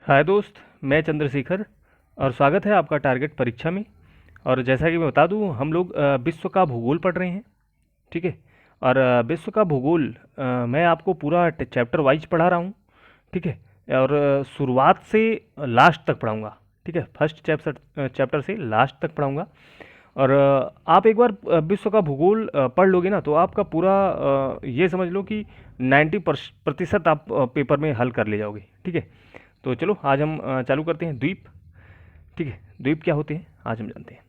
हाय दोस्त, मैं चंद्रशेखर और स्वागत है आपका टारगेट परीक्षा में। और जैसा कि मैं बता दूं, हम लोग विश्व का भूगोल पढ़ रहे हैं। ठीक है। और विश्व का भूगोल मैं आपको पूरा चैप्टर वाइज पढ़ा रहा हूँ। ठीक है। और शुरुआत से लास्ट तक पढ़ाऊँगा। ठीक है, फर्स्ट चैप्टर चैप्टर से लास्ट तक पढ़ाऊँगा। और आप एक बार विश्व का भूगोल पढ़ लोगे ना, तो आपका पूरा ये समझ लो कि 90% आप पेपर में हल कर ले जाओगे। ठीक है। तो चलो आज हम चालू करते हैं द्वीप। ठीक है, द्वीप क्या होते हैं आज हम जानते हैं।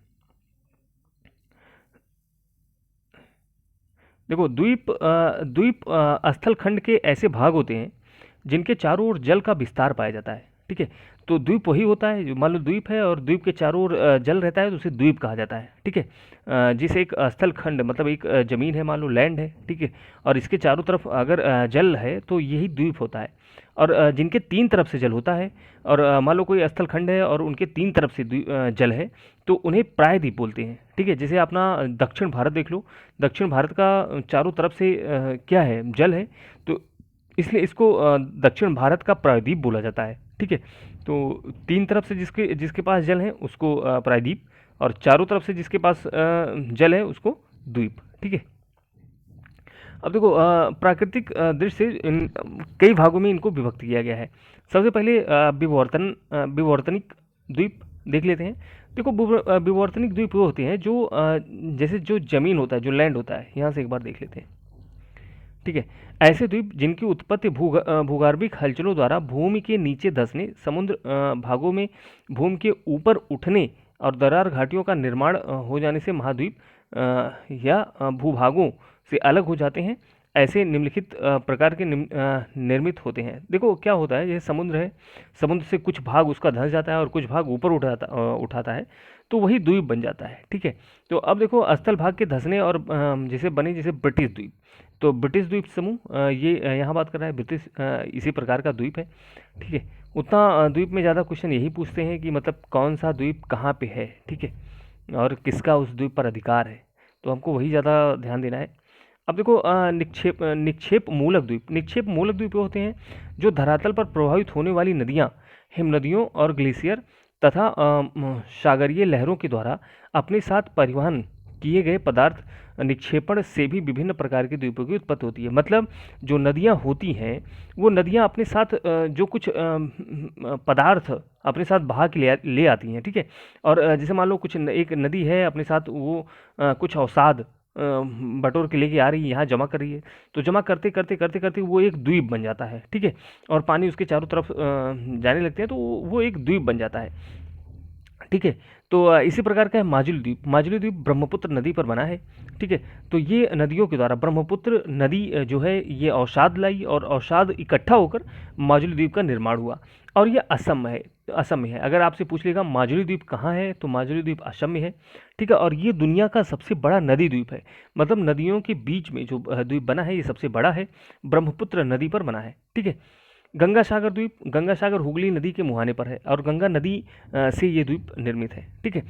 देखो, द्वीप स्थल खंड के ऐसे भाग होते हैं जिनके चारों ओर जल का विस्तार पाया जाता है। ठीक है। तो द्वीप वही होता है, जो मान लो द्वीप है और द्वीप के चारों ओर जल रहता है, तो उसे द्वीप कहा जाता है। ठीक है। जिसे एक स्थल खंड मतलब एक जमीन है, मान लो लैंड है। ठीक है। और इसके चारों तरफ अगर जल है तो यही द्वीप होता है। और जिनके तीन तरफ से जल होता है, और मान लो कोई स्थल खंड है और उनके तीन तरफ से जल है, तो उन्हें प्रायद्वीप बोलते हैं। ठीक है। जैसे अपना दक्षिण भारत देख लो। दक्षिण भारत का चारों तरफ से क्या है, जल है। तो इसलिए इसको दक्षिण भारत का प्रायद्वीप बोला जाता है। ठीक है। तो तीन तरफ से जिसके जिसके पास जल है उसको प्रायद्वीप, और चारों तरफ से जिसके पास जल है उसको द्वीप। ठीक है। अब देखो, प्राकृतिक दृश्य से इन कई भागों में इनको विभक्त किया गया है। सबसे पहले विवर्तनिक द्वीप देख लेते हैं। देखो, विवर्तनिक द्वीप वो होते हैं जो जैसे जो जमीन होता है, जो लैंड होता है, यहाँ से एक बार देख लेते हैं। ठीक है। ऐसे द्वीप जिनकी उत्पत्ति भूगर्भिक हलचलों द्वारा भूमि के नीचे धंसने, समुद्र भागों में भूमि के ऊपर उठने और दरार घाटियों का निर्माण हो जाने से महाद्वीप या भूभागों से अलग हो जाते हैं। ऐसे निम्नलिखित प्रकार के निर्मित होते हैं। देखो क्या होता है, जैसे समुद्र है, समुद्र से कुछ भाग उसका धंस जाता है और कुछ भाग ऊपर उठाता है, तो वही द्वीप बन जाता है। ठीक है। तो अब देखो, स्थल भाग के धंसने और जैसे बने, जैसे ब्रिटिश द्वीप। तो ब्रिटिश द्वीप समूह, ये यहाँ बात कर रहा है ब्रिटिश, इसी प्रकार का द्वीप है। ठीक है। उतना द्वीप में ज़्यादा क्वेश्चन यही पूछते हैं कि मतलब कौन सा द्वीप कहाँ पे है। ठीक है। और किसका उस द्वीप पर अधिकार है, तो हमको वही ज़्यादा ध्यान देना है। अब देखो, निक्षेप मूलक द्वीप। निक्षेप मूलक द्वीप वो होते हैं जो धरातल पर प्रभावित होने वाली नदियाँ, हिमनदियों और ग्लेशियर तथा सागरीय लहरों के द्वारा अपने साथ परिवहन किए गए पदार्थ निक्षेपण से भी विभिन्न प्रकार के द्वीपों की उत्पत्ति होती है। मतलब जो नदियाँ होती हैं, वो नदियाँ अपने साथ जो कुछ पदार्थ अपने साथ बहा के ले आती हैं। ठीक है। और जैसे मान लो कुछ एक नदी है, अपने साथ वो कुछ अवसाद बटोर के लेके आ रही है, यहाँ जमा कर रही है। तो जमा करते करते करते करते वो एक द्वीप बन जाता है। ठीक है। और पानी उसके चारों तरफ जाने लगते हैं, तो वो एक द्वीप बन जाता है। ठीक है। तो इसी प्रकार का है माजुली द्वीप। माजुली द्वीप ब्रह्मपुत्र नदी पर बना है। ठीक है। तो ये नदियों के द्वारा ब्रह्मपुत्र नदी जो है ये अवसाद लाई, और अवसाद इकट्ठा होकर माजुली द्वीप का निर्माण हुआ। और ये असम में है। असम में है। अगर आपसे पूछ लेगा माजुली द्वीप कहाँ है, तो माजुली द्वीप असम में है। ठीक है। और ये दुनिया का सबसे बड़ा नदी द्वीप है। मतलब नदियों के बीच में जो द्वीप बना है, ये सबसे बड़ा है, ब्रह्मपुत्र नदी पर बना है। ठीक है। गंगा सागर द्वीप, गंगा सागर हुगली नदी के मुहाने पर है, और गंगा नदी से ये द्वीप निर्मित है। ठीक है।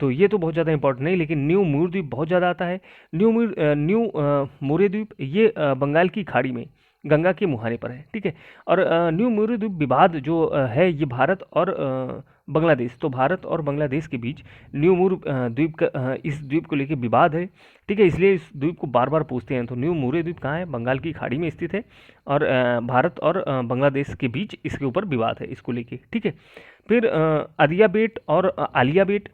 तो ये तो बहुत ज़्यादा इंपॉर्टेंट नहीं, लेकिन न्यू मूर द्वीप बहुत ज़्यादा आता है। न्यू मोरे द्वीप ये बंगाल की खाड़ी में गंगा के मुहाने पर है। ठीक है। और न्यू मोरे द्वीप विवाद जो है, ये भारत और बांग्लादेश, तो भारत और बांग्लादेश के बीच न्यू मूर द्वीप का इस द्वीप को लेकर विवाद है। ठीक है। इसलिए इस द्वीप को बार बार पूछते हैं। तो न्यू मोरे द्वीप कहाँ है, बंगाल की खाड़ी में स्थित है, और भारत और बांग्लादेश के बीच इसके ऊपर विवाद है, इसको लेके। ठीक है। फिर अदिया बेट और आलिया बेट,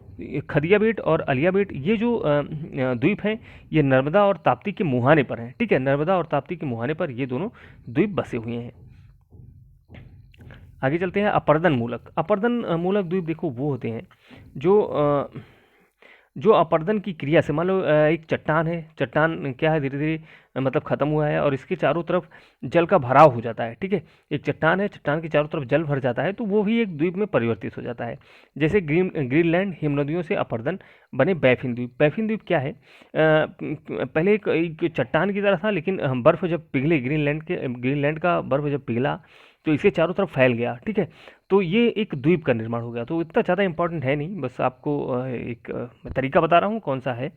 खदिया बेट और अलिया बेट, ये जो द्वीप हैं, ये नर्मदा और ताप्ती के मुहाने पर हैं। ठीक है। नर्मदा और ताप्ती के मुहाने पर ये दोनों द्वीप बसे हुए हैं। आगे चलते हैं। अपर्दन मूलक। अपर्दन मूलक द्वीप देखो वो होते हैं जो जो अपर्दन की क्रिया से, मान लो एक चट्टान है, चट्टान क्या है, धीरे धीरे मतलब खत्म हुआ है और इसके चारों तरफ जल का भराव हो जाता है। ठीक है। एक चट्टान है, चट्टान के चारों तरफ जल भर जाता है, तो वो भी एक द्वीप में परिवर्तित हो जाता है। जैसे ग्रीनलैंड हिमनदियों से अपर्दन बने बैफिन द्वीप। बैफिन द्वीप क्या है, पहले एक चट्टान की तरह था, लेकिन बर्फ जब पिघले, ग्रीनलैंड का बर्फ जब पिघला, तो इसके चारों तरफ फैल गया। ठीक है। तो ये एक द्वीप का निर्माण हो गया। तो इतना ज़्यादा इंपॉर्टेंट है नहीं, बस आपको एक तरीका बता रहा हूँ कौन सा है।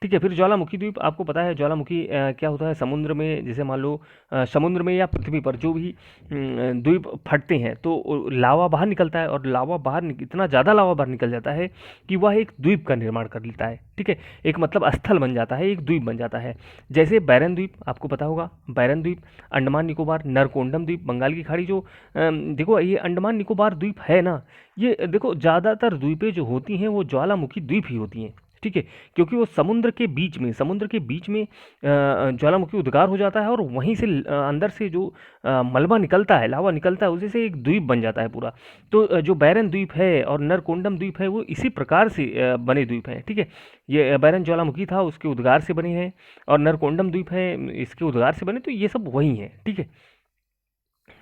ठीक है। फिर ज्वालामुखी द्वीप, आपको पता है ज्वालामुखी क्या होता है, समुद्र में, जैसे मान लो समुद्र में या पृथ्वी पर जो भी द्वीप फटते हैं तो लावा बाहर निकलता है, और लावा इतना ज़्यादा लावा बाहर निकल जाता है कि वह एक द्वीप का निर्माण कर लेता है। ठीक है, एक मतलब स्थल बन जाता है, एक द्वीप बन जाता है। जैसे बैरन द्वीप, आपको पता होगा बैरन द्वीप, अंडमान निकोबार, नरकोंडम द्वीप, बंगाल की खाड़ी, जो देखो ये अंडमान निकोबार द्वीप है ना, ये देखो ज़्यादातर द्वीपें जो होती हैं वो ज्वालामुखी द्वीप ही होती हैं। ठीक है, क्योंकि वो समुद्र के बीच में ज्वालामुखी उद्गार हो जाता है, और वहीं से अंदर से जो मलबा निकलता है, लावा निकलता है, उसी से एक द्वीप बन जाता है पूरा। तो जो बैरन द्वीप है और नरकोंडम द्वीप है वो इसी प्रकार से बने द्वीप हैं। ठीक है, ये बैरन ज्वालामुखी था उसके उद्गार से बने हैं, और नरकोंडम द्वीप है इसके उद्गार से बने, तो ये सब वही हैं। ठीक है,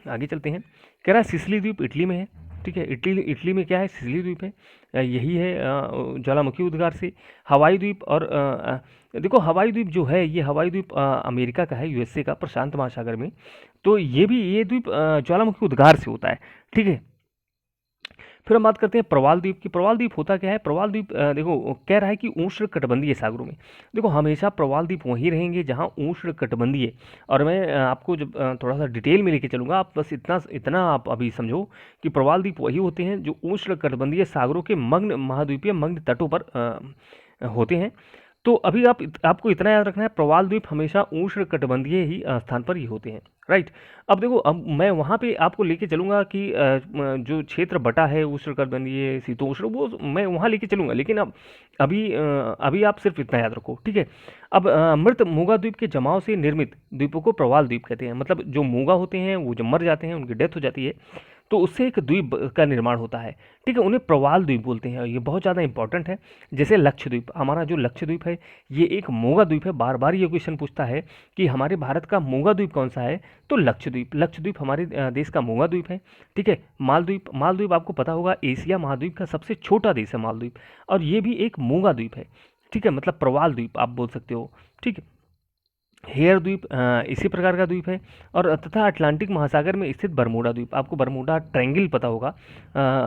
आगे चलते हैं। कह रहा है सिसिली द्वीप इटली में है। ठीक है, इटली में क्या है, सिसिली द्वीप है, यही है ज्वालामुखी उद्गार से। हवाई द्वीप, और देखो हवाई द्वीप जो है, ये हवाई द्वीप अमेरिका का है, यूएसए का, प्रशांत महासागर में। तो ये द्वीप ज्वालामुखी उद्गार से होता है। ठीक है, फिर हम बात करते हैं प्रवाल द्वीप की। प्रवाल द्वीप होता क्या है, प्रवाल द्वीप देखो कह रहा है कि उष्ण कटिबंधीय सागरों में, देखो हमेशा प्रवाल द्वीप वहीं रहेंगे जहां उष्ण कटिबंधीय, और मैं आपको जब थोड़ा सा डिटेल में लेके चलूंगा, आप बस इतना इतना आप अभी समझो कि प्रवाल द्वीप वही होते हैं जो उष्ण कटिबंधीय सागरों के मग्न महाद्वीपीय मग्न तटों पर होते हैं। तो अभी आपको इतना याद रखना है, प्रवाल द्वीप हमेशा उष्ण कटिबंधीय ही स्थान पर ही होते हैं। राइट, अब देखो, अब मैं वहाँ पे आपको लेके चलूँगा कि जो क्षेत्र बटा है उष्ण कटिबंधीय शीतोष्ण, वो मैं वहाँ लेके चलूँगा, लेकिन अब अभी आप सिर्फ इतना याद रखो। ठीक है, अब मृत मूंगा द्वीप के जमाव से निर्मित द्वीपों को प्रवाल द्वीप कहते हैं। मतलब जो मूंगा होते हैं वो जब मर जाते हैं, उनकी डेथ हो जाती है, तो उससे एक द्वीप का निर्माण होता है। ठीक है, उन्हें प्रवाल द्वीप बोलते हैं, ये बहुत ज़्यादा इंपॉर्टेंट है। जैसे लक्षद्वीप, हमारा जो लक्षद्वीप है ये एक मूंगा द्वीप है। बार बार ये क्वेश्चन पूछता है कि हमारे भारत का मूंगा द्वीप कौन सा है, तो लक्षद्वीप हमारे देश का मूंगा द्वीप है। ठीक है, मालदीव आपको पता होगा एशिया महाद्वीप का सबसे छोटा देश है मालदीव, और ये भी एक मूंगा द्वीप है। ठीक है, मतलब प्रवाल द्वीप आप बोल सकते हो। ठीक है, हेयर द्वीप इसी प्रकार का द्वीप है। और तथा अटलांटिक महासागर में स्थित बरमूडा द्वीप, आपको बरमूडा ट्रायंगल पता होगा,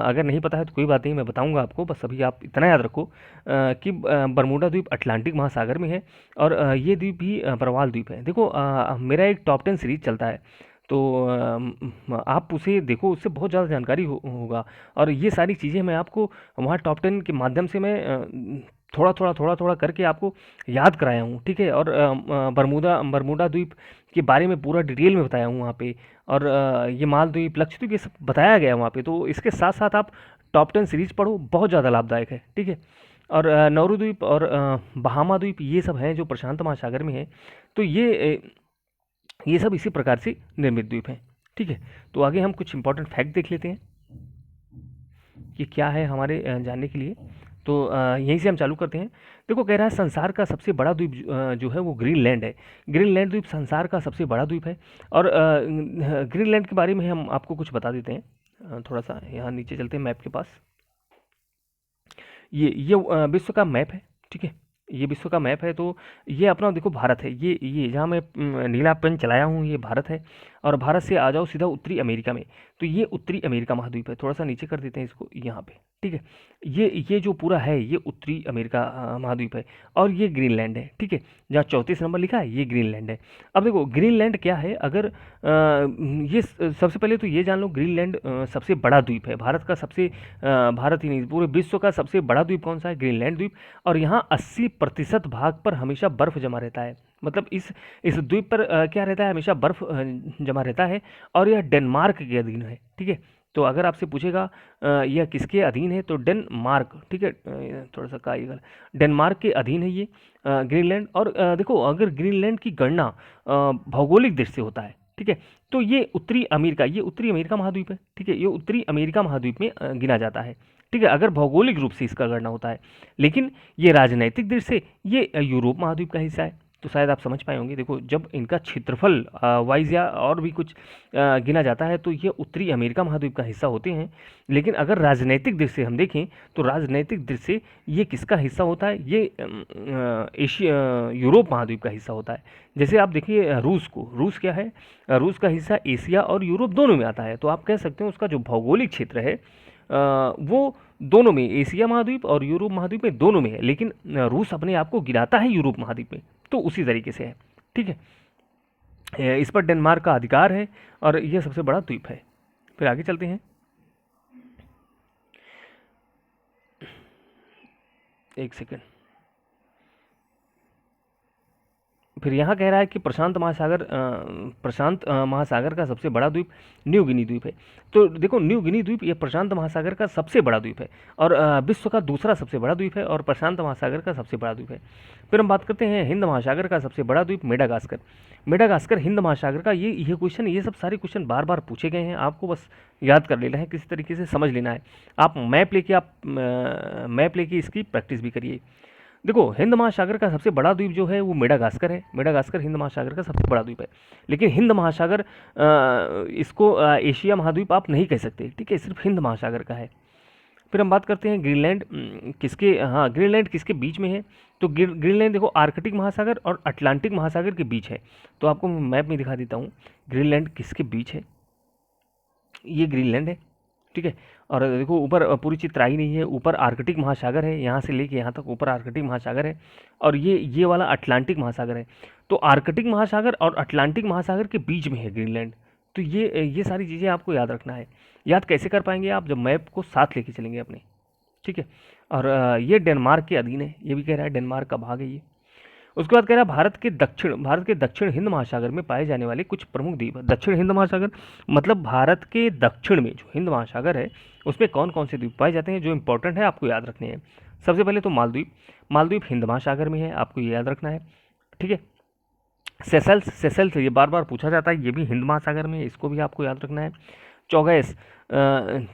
अगर नहीं पता है तो कोई बात नहीं, मैं बताऊंगा आपको, बस अभी आप इतना याद रखो कि बरमूडा द्वीप अटलांटिक महासागर में है, और ये द्वीप भी प्रवाल द्वीप है। देखो मेरा एक टॉप 10 सीरीज चलता है, तो आप उसे देखो, उससे बहुत ज़्यादा जानकारी होगा, और ये सारी चीज़ें मैं आपको वहाँ टॉप 10 के माध्यम से मैं थोड़ा थोड़ा करके आपको याद कराया हूँ। ठीक है, और बरमूडा द्वीप के बारे में पूरा डिटेल में बताया हूँ वहाँ पे, और ये मालद्वीप, लक्षद्वीप, ये सब बताया गया है वहाँ पे। तो इसके साथ साथ आप टॉप 10 सीरीज पढ़ो, बहुत ज़्यादा लाभदायक है। ठीक है, और नौरू द्वीप और बहामा द्वीप ये सब हैं जो प्रशांत महासागर में है। तो ये सब इसी प्रकार से निर्मित द्वीप हैं। ठीक है, तो आगे हम कुछ इंपॉर्टेंट फैक्ट देख लेते हैं कि क्या है हमारे जानने के लिए। तो यहीं से हम चालू करते हैं। देखो कह रहा है संसार का सबसे बड़ा द्वीप जो है वो ग्रीनलैंड है। ग्रीनलैंड द्वीप संसार का सबसे बड़ा द्वीप है, और ग्रीनलैंड के बारे में हम आपको कुछ बता देते हैं। थोड़ा सा यहाँ नीचे चलते हैं मैप के पास। ये विश्व का मैप है। ठीक है, ये विश्व का मैप है। तो ये अपना देखो भारत है, ये जहाँ मैं नीला पेन चलाया हूँ ये भारत है, और भारत से आ जाओ सीधा उत्तरी अमेरिका में, तो ये उत्तरी अमेरिका महाद्वीप है। थोड़ा सा नीचे कर देते हैं इसको यहाँ पे। ठीक है, ये जो पूरा है ये उत्तरी अमेरिका महाद्वीप है, और ये ग्रीनलैंड है। ठीक है, जहाँ 34 नंबर लिखा है ये ग्रीनलैंड है। अब देखो ग्रीनलैंड क्या है, अगर ये सबसे पहले तो ये जान लो, ग्रीनलैंड सबसे बड़ा द्वीप है। भारत का सबसे भारत ही नहीं पूरे विश्व का सबसे बड़ा द्वीप कौन सा है, ग्रीनलैंड द्वीप। और यहाँ 80% भाग पर हमेशा बर्फ जमा रहता है। मतलब इस द्वीप पर क्या रहता है, हमेशा बर्फ जमा रहता है, और यह डेनमार्क के अधीन है। ठीक है, तो अगर आपसे पूछेगा यह किसके अधीन है, तो डेनमार्क। ठीक है, थोड़ा सा का ये डेनमार्क के अधीन है ये ग्रीनलैंड। और देखो अगर ग्रीनलैंड की गणना भौगोलिक दृष्टि से होता है, ठीक है, तो ये उत्तरी अमेरिका महाद्वीप है। ठीक है, ये उत्तरी अमेरिका महाद्वीप में गिना जाता है। ठीक है, अगर भौगोलिक रूप से इसका गणना होता है, लेकिन ये राजनैतिक दृष्टि से ये यूरोप महाद्वीप का हिस्सा है। तो शायद आप समझ पाए होंगे। देखो जब इनका क्षेत्रफल वाइज या और भी कुछ गिना जाता है तो ये उत्तरी अमेरिका महाद्वीप का हिस्सा होते हैं, लेकिन अगर राजनैतिक दृष्टि से हम देखें तो राजनैतिक दृष्टि से ये किसका हिस्सा होता है, ये यूरोप महाद्वीप का हिस्सा होता है। जैसे आप देखिए रूस क्या है, रूस का हिस्सा एशिया और यूरोप दोनों में आता है। तो आप कह सकते हैं उसका जो भौगोलिक क्षेत्र है वो दोनों में, एशिया महाद्वीप और यूरोप महाद्वीप में दोनों में है, लेकिन रूस अपने आप को गिराता है यूरोप महाद्वीप में, तो उसी तरीके से है। ठीक है, इस पर डेनमार्क का अधिकार है और यह सबसे बड़ा द्वीप है। फिर आगे चलते हैं, एक सेकेंड। फिर यहाँ कह रहा है कि प्रशांत महासागर का सबसे बड़ा द्वीप न्यू गिनी द्वीप है। तो देखो, न्यू गिनी द्वीप ये प्रशांत महासागर का सबसे बड़ा द्वीप है और विश्व का दूसरा सबसे बड़ा द्वीप है और प्रशांत महासागर का सबसे बड़ा द्वीप है। फिर हम बात करते हैं हिंद महासागर का सबसे बड़ा द्वीप मेडागास्कर। मेडागास्कर हिंद महासागर का, ये क्वेश्चन, ये सब सारे क्वेश्चन बार बार पूछे गए हैं, आपको बस याद कर लेना है, किसी तरीके से समझ लेना है। आप मैप लेके इसकी प्रैक्टिस भी करिए। देखो, हिंद महासागर का सबसे बड़ा द्वीप जो है वो मेडागास्कर है। मेडागास्कर हिंद महासागर का सबसे बड़ा द्वीप है, लेकिन हिंद महासागर इसको एशिया महाद्वीप आप नहीं कह सकते। ठीक है, सिर्फ हिंद महासागर का है। फिर हम बात करते हैं ग्रीनलैंड, ग्रीनलैंड किसके बीच में है? तो ग्रीनलैंड देखो आर्कटिक महासागर और अटलांटिक महासागर के बीच है। तो आपको मैप में दिखा देता हूँ ग्रीनलैंड किसके बीच है। ये ग्रीनलैंड है। ठीक है, और देखो ऊपर पूरी चित्राई नहीं है, ऊपर आर्कटिक महासागर है, यहाँ से लेके यहाँ तक ऊपर आर्कटिक महासागर है, और ये वाला अटलांटिक महासागर है। तो आर्कटिक महासागर और अटलांटिक महासागर के बीच में है ग्रीनलैंड। तो ये सारी चीज़ें आपको याद रखना है। याद कैसे कर पाएंगे आप? जब मैप को साथ लेके चलेंगे अपने। ठीक है, और ये डेनमार्क के अधीन है, ये भी कह रहा है डेनमार्क का भाग है ये। उसके बाद कह रहा है भारत के दक्षिण हिंद महासागर में पाए जाने वाले कुछ प्रमुख द्वीप। दक्षिण हिंद महासागर मतलब भारत के दक्षिण में जो हिंद महासागर है उसमें कौन कौन से द्वीप पाए जाते हैं, जो इंपॉर्टेंट है आपको याद रखने हैं। सबसे पहले तो मालदीव हिंद महासागर में है, आपको ये याद रखना है। ठीक है, सेशल्स ये बार बार पूछा जाता है, ये भी हिंद महासागर में है, इसको भी आपको याद रखना है।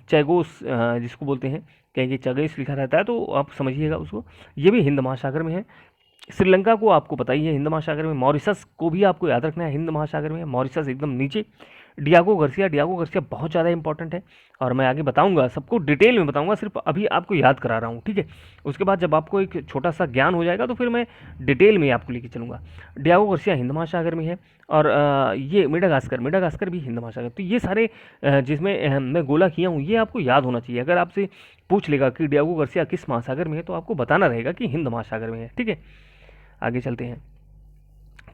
चैगोस जिसको बोलते हैं, कहीं चगेस लिखा रहता है तो आप समझिएगा उसको, ये भी हिंद महासागर में है। श्रीलंका को आपको पता ही है हिंद महासागर में। मॉरिशस को भी आपको याद रखना है, हिंद महासागर में। मॉरिशस एकदम नीचे। डियागो गार्सिया बहुत ज़्यादा इंपॉर्टेंट है और मैं आगे बताऊंगा, सबको डिटेल में बताऊंगा, सिर्फ अभी आपको याद करा रहा हूँ। ठीक है, उसके बाद जब आपको एक छोटा सा ज्ञान हो जाएगा तो फिर मैं डिटेल में आपको लेके चलूँगा। डियागो गार्सिया हिंद महासागर में है और ये मेडागास्कर भी हिंद महासागर। तो ये सारे जिसमें मैं गोला किया हूँ ये आपको याद होना चाहिए। अगर आपसे पूछ लेगा कि डियागो गार्सिया किस महासागर में है तो आपको बताना रहेगा कि हिंद महासागर में है। ठीक है, आगे चलते हैं।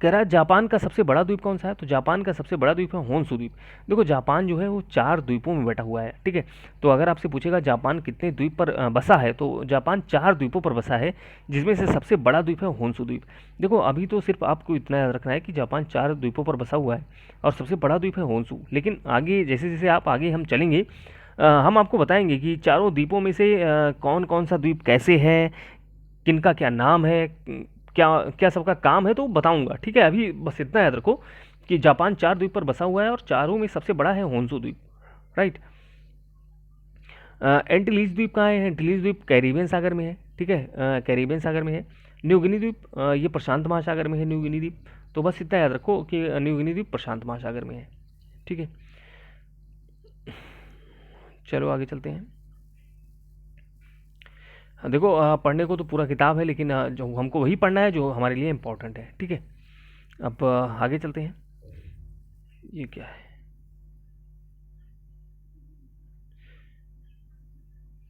कह रहा है जापान का सबसे बड़ा द्वीप कौन सा है? तो जापान का सबसे बड़ा द्वीप है होन्शु द्वीप। देखो जापान जो है वो 4 द्वीपों में बैठा हुआ है। ठीक है, तो अगर आपसे पूछेगा जापान कितने द्वीप पर बसा है, तो जापान 4 द्वीपों पर बसा है, जिसमें से सबसे बड़ा द्वीप है होन्शु द्वीप। देखो अभी तो सिर्फ आपको इतना याद रखना है कि जापान 4 द्वीपों पर बसा हुआ है और सबसे बड़ा द्वीप है होन्शु। लेकिन आगे जैसे जैसे आप आगे हम चलेंगे हम आपको बताएंगे कि चारों द्वीपों में से कौन कौन सा द्वीप कैसे है, किनका क्या नाम है, क्या क्या सबका काम है, तो बताऊंगा। ठीक है, अभी बस इतना याद रखो कि जापान 4 द्वीप पर बसा हुआ है और चारों में सबसे बड़ा है होन्शु द्वीप। राइट। एंटीलीज द्वीप कहाँ है? एंटीलीज द्वीप कैरिबियन सागर में है। ठीक है, कैरिबियन सागर में है। न्यू गिनी द्वीप ये प्रशांत महासागर में है, न्यू गिनी द्वीप। तो बस इतना याद रखो कि न्यू गिनी द्वीप प्रशांत महासागर में है। ठीक है, चलो आगे चलते हैं। देखो पढ़ने को तो पूरा किताब है, लेकिन जो हमको वही पढ़ना है जो हमारे लिए इम्पोर्टेंट है। ठीक है, अब आगे चलते हैं। ये क्या है?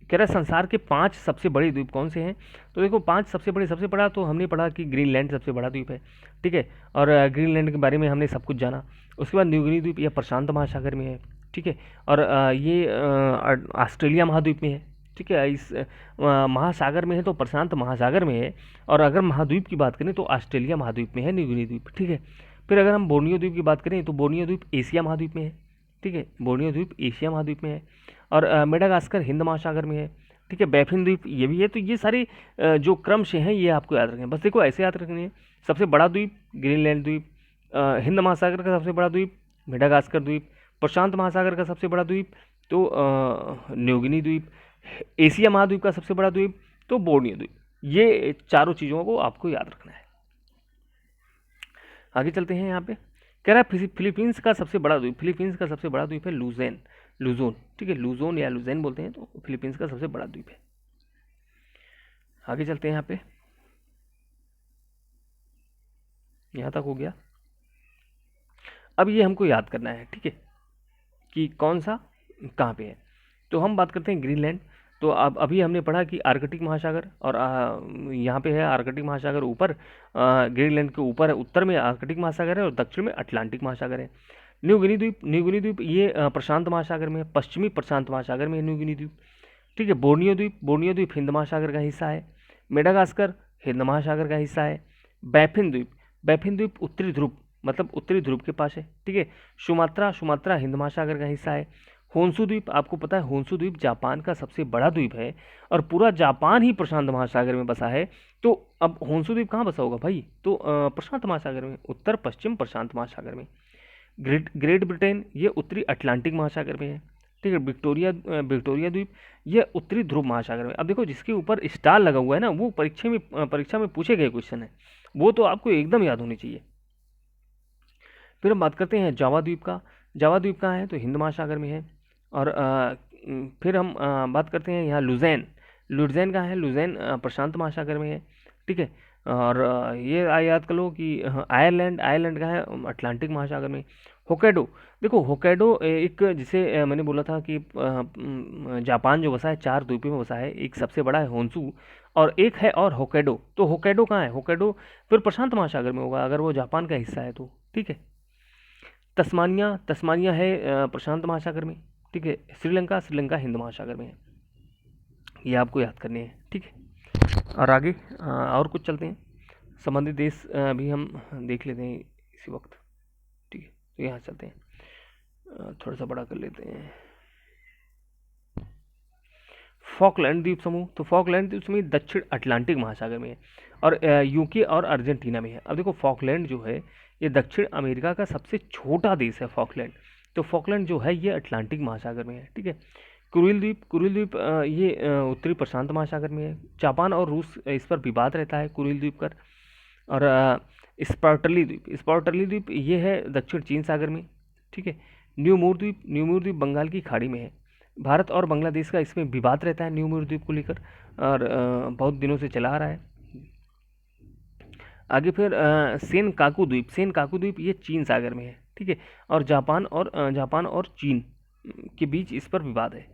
कह रहा है संसार के 5 सबसे बड़े द्वीप कौन से हैं? तो देखो 5 सबसे बड़ा तो हमने पढ़ा कि ग्रीनलैंड सबसे बड़ा द्वीप है। ठीक है, और ग्रीनलैंड के बारे में हमने सब कुछ जाना। उसके बाद न्यू गिनी द्वीप यह प्रशांत महासागर में है। ठीक है, और ये ऑस्ट्रेलिया महाद्वीप में है। ठीक है, इस महासागर में है तो प्रशांत महासागर में है, और अगर महाद्वीप की बात करें तो ऑस्ट्रेलिया महाद्वीप में है न्यू गिनी द्वीप। ठीक है, फिर अगर हम बोर्नियो द्वीप की बात करें तो बोर्नियो द्वीप एशिया महाद्वीप में है। ठीक है, बोर्नियो द्वीप एशिया महाद्वीप में है, और मेडागास्कर हिंद महासागर में है। ठीक है, बैफिन द्वीप ये भी है। तो ये सारे जो क्रम से हैं ये आपको याद रखने हैं। बस देखो ऐसे याद रखने हैं, सबसे बड़ा द्वीप ग्रीनलैंड द्वीप, हिंद महासागर का सबसे बड़ा द्वीप मेडागास्कर द्वीप, प्रशांत महासागर का सबसे बड़ा द्वीप तो न्यू गिनी द्वीप, एशिया महाद्वीप का सबसे बड़ा द्वीप तो बोर्नियो द्वीप। ये चारों चीज़ों को आपको याद रखना है। आगे चलते हैं। यहाँ पे कह रहा है फिलीपींस का सबसे बड़ा द्वीप है लुजोन। ठीक है, लुजोन या लुजैन बोलते हैं, तो फिलीपींस का सबसे बड़ा द्वीप है। आगे चलते हैं। यहाँ पे यहाँ तक हो गया। अब ये हमको याद करना है। ठीक है, कि कौन सा कहाँ पे है। तो हम बात करते हैं ग्रीनलैंड। तो अब अभी हमने पढ़ा कि आर्कटिक महासागर, और यहाँ पे है आर्कटिक महासागर ऊपर, ग्रीनलैंड के ऊपर है, उत्तर में आर्कटिक महासागर है और दक्षिण में अटलांटिक महासागर है। न्यू गिनी द्वीप, न्यू गिनी द्वीप ये प्रशांत महासागर में है, पश्चिमी प्रशांत महासागर में है न्यू गिनी द्वीप। ठीक है। बोर्नियो द्वीप, बोर्नियो द्वीप हिंद महासागर का हिस्सा है। मेडागास्कर हिंद महासागर का हिस्सा है। बैफिन द्वीप, बैफिन द्वीप उत्तरी ध्रुव, मतलब उत्तरी ध्रुव के पास है। ठीक है। सुमात्रा, सुमात्रा हिंद महासागर का हिस्सा है। होन्सू द्वीप, आपको पता है होन्सू द्वीप जापान का सबसे बड़ा द्वीप है और पूरा जापान ही प्रशांत महासागर में बसा है। तो अब होन्सू द्वीप कहाँ बसा होगा भाई? तो प्रशांत महासागर में, उत्तर पश्चिम प्रशांत महासागर में। ग्रेट ग्रेट ब्रिटेन ये उत्तरी अटलांटिक महासागर में है। ठीक है। विक्टोरिया, विक्टोरिया द्वीप ये उत्तरी ध्रुव महासागर में। अब देखो जिसके ऊपर स्टार लगा हुआ है ना, वो परीक्षा में पूछे गए क्वेश्चन है, वो तो आपको एकदम याद होनी चाहिए। फिर हम बात करते हैं जावा द्वीप का। जावा द्वीप कहाँ है? तो हिंद महासागर में है। और फिर हम बात करते हैं यहाँ लुज़ैन। लुज़ैन कहाँ है? लुज़ैन प्रशांत महासागर में है। ठीक है। और ये याद कर लो कि आयरलैंड, आयरलैंड कहाँ है? अटलांटिक महासागर में। होkkaido, देखो होkkaido एक, जिसे मैंने बोला था कि जापान जो बसा है 4 द्वीपों में बसा है, एक सबसे बड़ा है होन्सू और एक है और होkkaido। तो होkkaido कहाँ है? होkkaido फिर प्रशांत महासागर में होगा अगर वो जापान का हिस्सा है तो। ठीक है। तस्मानिया, तस्मानिया है प्रशांत महासागर में। ठीक है। श्रीलंका, श्रीलंका हिंद महासागर में है। ये आपको याद करने हैं। ठीक है। और आगे और कुछ चलते हैं, संबंधित देश भी हम देख लेते हैं इसी वक्त। ठीक है। तो यहाँ चलते हैं, थोड़ा सा बड़ा कर लेते हैं। फॉकलैंड द्वीप समूह, तो फॉकलैंड द्वीप समूह दक्षिण अटलांटिक महासागर में है और यूके और अर्जेंटीना में है। अब देखो फॉकलैंड जो है ये दक्षिण अमेरिका का सबसे छोटा देश है फॉकलैंड। तो फॉकलैंड जो है ये अटलांटिक महासागर में है। ठीक है। कुरिल द्वीप, कुरिल द्वीप ये उत्तरी प्रशांत महासागर में है। जापान और रूस इस पर विवाद रहता है कुरिल द्वीप पर। और स्पार्टली द्वीप, स्पार्टली द्वीप ये है दक्षिण चीन सागर में। ठीक है। न्यूमोर द्वीप, न्यूमोर द्वीप बंगाल की खाड़ी में है। भारत और बांग्लादेश का इसमें विवाद रहता है न्यूमोर द्वीप को लेकर, और बहुत दिनों से चला आ रहा है। आगे फिर सेनकाकू द्वीप, सेनकाकू द्वीप ये चीन सागर में है। ठीक है। और जापान और चीन के बीच इस पर विवाद है।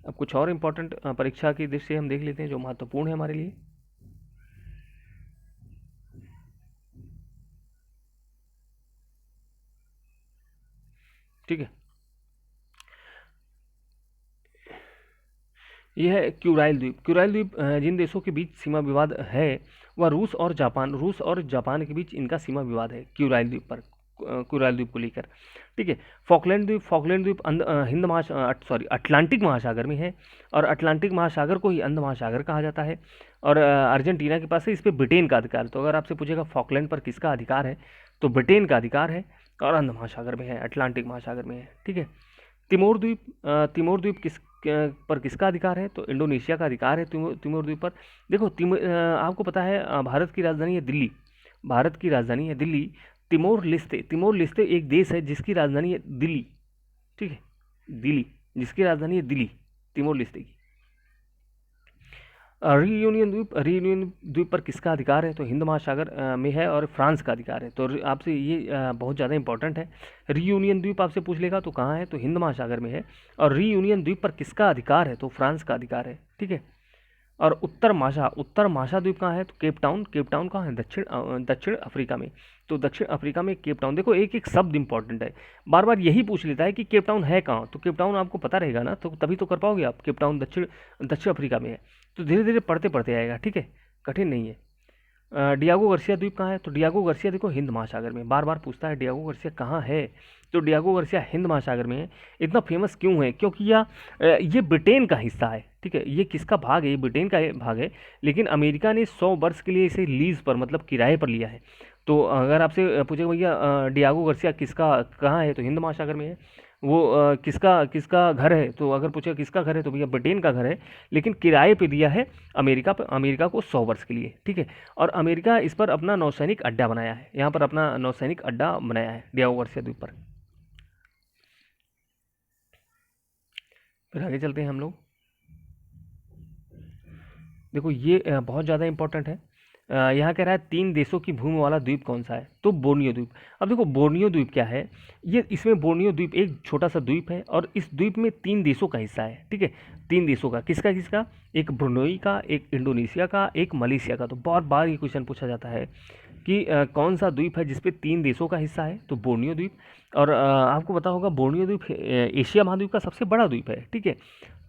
अब कुछ और इम्पोर्टेंट परीक्षा की दृष्टि से हम देख लेते हैं जो महत्वपूर्ण है हमारे लिए। ठीक है। यह है क्यूराइल द्वीप। क्यूराइल द्वीप जिन देशों के बीच सीमा विवाद है वह रूस और जापान, रूस और जापान के बीच इनका सीमा विवाद है क्यूराइल द्वीप पर, क्यूराइल द्वीप को लेकर। ठीक है। फॉकलैंड द्वीप, फॉकलैंड द्वीप हिंद सॉरी अटलांटिक महासागर में है और अटलांटिक महासागर को ही अंध महासागर कहा जाता है। और अर्जेंटीना के पास है, इस पर ब्रिटेन का अधिकार है। तो अगर आपसे पूछेगा फॉकलैंड पर किसका अधिकार है, तो ब्रिटेन का अधिकार है और अंध महासागर में है, अटलांटिक महासागर में है। ठीक है। तिमोर द्वीप, तिमोर द्वीप पर किसका अधिकार है? तो इंडोनेशिया का अधिकार है तिमोर द्वीप पर। देखो आपको पता है भारत की राजधानी है दिल्ली, भारत की राजधानी है दिल्ली। तिमोर लिस्ते, तिमोर लिस्ते एक देश है जिसकी राजधानी है दिल्ली। ठीक है। दिल्ली, जिसकी राजधानी है दिल्ली, तिमोर लिस्ते की। रीयूनियन द्वीप, रीयूनियन द्वीप पर किसका अधिकार है? तो हिंद महासागर में है और फ्रांस का अधिकार है। तो आपसे ये बहुत ज़्यादा इंपॉर्टेंट है। रीयूनियन द्वीप आपसे पूछ लेगा तो कहाँ है? तो हिंद महासागर में है। और रीयूनियन द्वीप पर किसका अधिकार है? तो फ्रांस का अधिकार है। ठीक है। और उत्तर माशा, उत्तर माशा द्वीप कहाँ है? तो केप टाउन, केप टाउन कहाँ है? दक्षिण अफ्रीका में। तो दक्षिण अफ्रीका में केप टाउन। देखो एक एक शब्द इंपॉर्टेंट है, बार बार यही पूछ लेता है कि केप टाउन है कहाँ, तो केप टाउन आपको पता रहेगा ना, तो तभी तो कर पाओगे आप। केप टाउन दक्षिण दक्षिण अफ्रीका में है। तो धीरे धीरे पढ़ते पढ़ते आएगा। ठीक है। कठिन नहीं है। डियागो गार्सिया द्वीप कहाँ है? तो डियागो गार्सिया देखो हिंद महासागर में, बार बार पूछता है डियागो गार्सिया कहाँ है, तो डियागो गार्सिया हिंद महासागर में है। इतना फेमस क्यों है? क्योंकि ये ब्रिटेन का हिस्सा है। ठीक है। ये किसका भाग है? ये ब्रिटेन का भाग है, लेकिन अमेरिका ने 100 वर्ष के लिए इसे लीज पर, मतलब किराए पर लिया है। तो अगर आपसे पूछेगा भैया डियागो गार्सिया किसका कहाँ है, तो हिंद महासागर में है। वो किसका किसका घर है, तो अगर पूछेगा किसका घर है, तो भैया ब्रिटेन का घर है, लेकिन किराए पे दिया है अमेरिका पर, अमेरिका को 100 वर्ष के लिए। ठीक है। और अमेरिका इस पर अपना नौसैनिक अड्डा बनाया है, यहाँ पर अपना नौसैनिक अड्डा बनाया है डियागो गार्सिया द्वीप पर। फिर आगे चलते हैं हम लोग। देखो ये बहुत ज़्यादा इंपॉर्टेंट है। यहाँ कह रहा है 3 देशों की भूमि वाला द्वीप कौन सा है, तो बोर्नियो द्वीप। अब देखो बोर्नियो द्वीप क्या है, ये इसमें बोर्नियो द्वीप एक छोटा सा द्वीप है और इस द्वीप में 3 देशों का हिस्सा है, ठीक है। 3 देशों का, किसका किसका, एक ब्रुनोई का, एक इंडोनेशिया का, एक मलेशिया का। तो बहुत बार ये क्वेश्चन पूछा जाता है कि कौन सा द्वीप है जिसपे 3 देशों का हिस्सा है, तो बोर्नियो द्वीप। और आपको पता होगा बोर्नियो द्वीप एशिया महाद्वीप का सबसे बड़ा द्वीप है, ठीक है।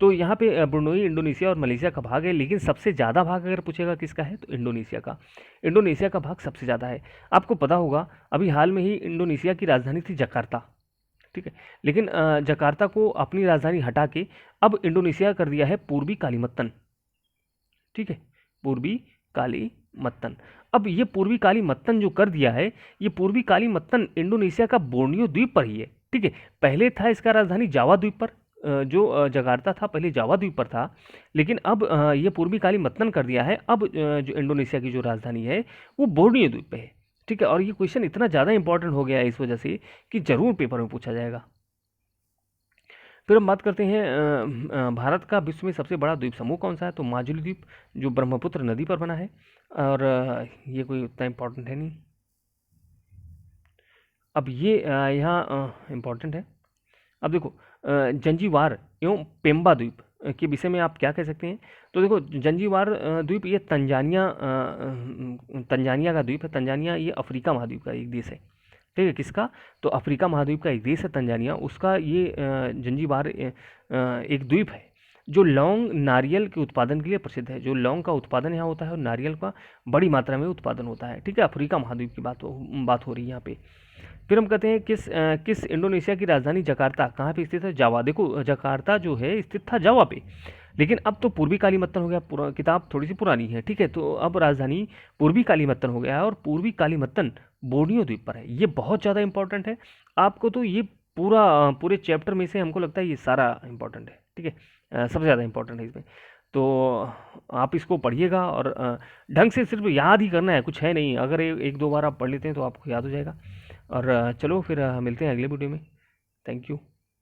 तो यहाँ पे ब्रुनोई, इंडोनेशिया और मलेशिया का भाग है, लेकिन सबसे ज़्यादा भाग अगर पूछेगा किसका है, तो इंडोनेशिया का। इंडोनेशिया का भाग सबसे ज़्यादा है। आपको पता होगा अभी हाल में ही इंडोनेशिया की राजधानी थी जकार्ता, ठीक है। लेकिन जकार्ता को अपनी राजधानी हटा के अब इंडोनेशिया कर दिया है पूर्वी कालीमत्तन, ठीक है, पूर्वी कालीमत्तन। अब ये पूर्वी कालीमत्तन जो कर दिया है, ये पूर्वी कालीमत्तन इंडोनेशिया का बोर्नियो द्वीप पर ही है, ठीक है। पहले था इसका राजधानी जावा द्वीप पर, जो जकार्ता था पहले जावा द्वीप पर था, लेकिन अब ये पूर्वी कालीमत्तन कर दिया है। अब जो इंडोनेशिया की जो राजधानी है वो बोर्नियो द्वीप पे है, ठीक है। और ये क्वेश्चन इतना ज़्यादा इंपॉर्टेंट हो गया है इस वजह से कि जरूर पेपर में पूछा जाएगा। फिर हम बात करते हैं भारत का विश्व में सबसे बड़ा द्वीप समूह कौन सा है, तो माजुली द्वीप, जो ब्रह्मपुत्र नदी पर बना है। और ये कोई उतना इम्पोर्टेंट है नहीं। अब ये यहाँ इम्पोर्टेंट है। अब देखो जंजीबार एवं पेम्बा द्वीप के विषय में आप क्या कह सकते हैं, तो देखो जंजीबार द्वीप ये तंजानिया का द्वीप है। तंजानिया ये अफ्रीका महाद्वीप का एक देश है, ठीक है। किसका, तो अफ्रीका महाद्वीप का एक देश है तंजानिया, उसका ये जंजीबार एक द्वीप है जो लौंग नारियल के उत्पादन के लिए प्रसिद्ध है। जो लौंग का उत्पादन यहाँ होता है और नारियल का बड़ी मात्रा में उत्पादन होता है, ठीक है। अफ्रीका महाद्वीप की बात हो रही है यहाँ पे। फिर हम कहते हैं किस इंडोनेशिया की राजधानी जकार्ता कहाँ पे स्थित है, जावा। देखो जकार्ता जो है स्थित था जावा पे, लेकिन अब तो पूर्वी कालीमत्तन हो गया। किताब थोड़ी सी पुरानी है, ठीक है। तो अब राजधानी पूर्वी कालीमत्तन हो गया है और पूर्वी कालीमत्तन बोर्नियो द्वीप पर है। ये बहुत ज़्यादा इंपॉर्टेंट है आपको, तो ये पूरे चैप्टर में से हमको लगता है ये सारा इंपॉर्टेंट है, ठीक है। सबसे ज़्यादा इंपॉर्टेंट है इसमें। तो आप इसको पढ़िएगा और ढंग से सिर्फ याद ही करना है, कुछ है नहीं। अगर एक दो बार आप पढ़ लेते हैं तो आपको याद हो जाएगा। और चलो फिर मिलते हैं अगले वीडियो में। Thank you.